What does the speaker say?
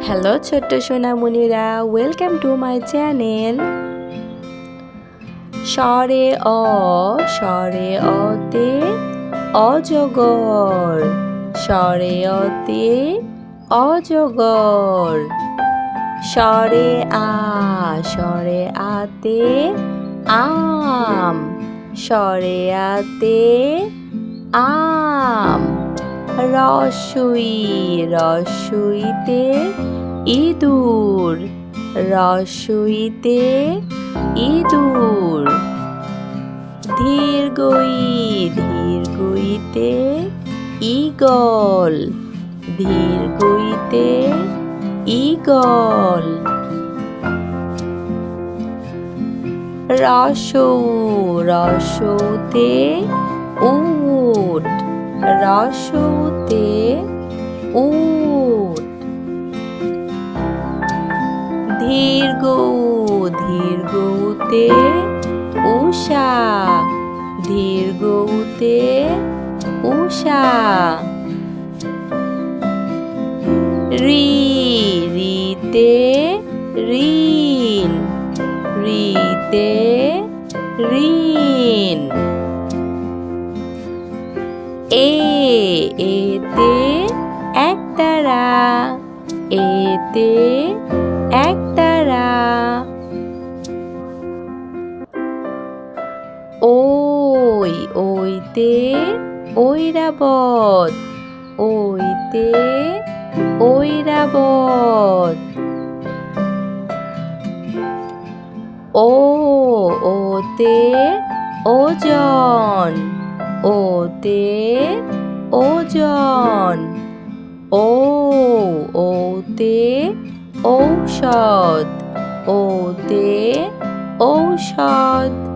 Hello ছোট্ট সোনামণিরা, welcome to my channel. স্বরে অতে অজগর, স্বরে অতে অজগর। স্বরে আতে আম, স্বরে আতে আম। রস্বইতে ইঁদুর, রস্বইতে ইঁদুর। ধীরগইতে ঈগল, ধীরগইতে ঈগল। রস্বউতে উট, রস্বউতে উট। ধীরগউতে উষা, ধীরগউতে উষা। রিতে ঋণ, রিতে ঋণ। এতে একতারা, এতে একতারা। ওইতে ঐরাবত, ওইতে ঐরাবত। ওতে ওজন, ওতে ওজন। ওতে ঔষধ, ওতে ঔষধ।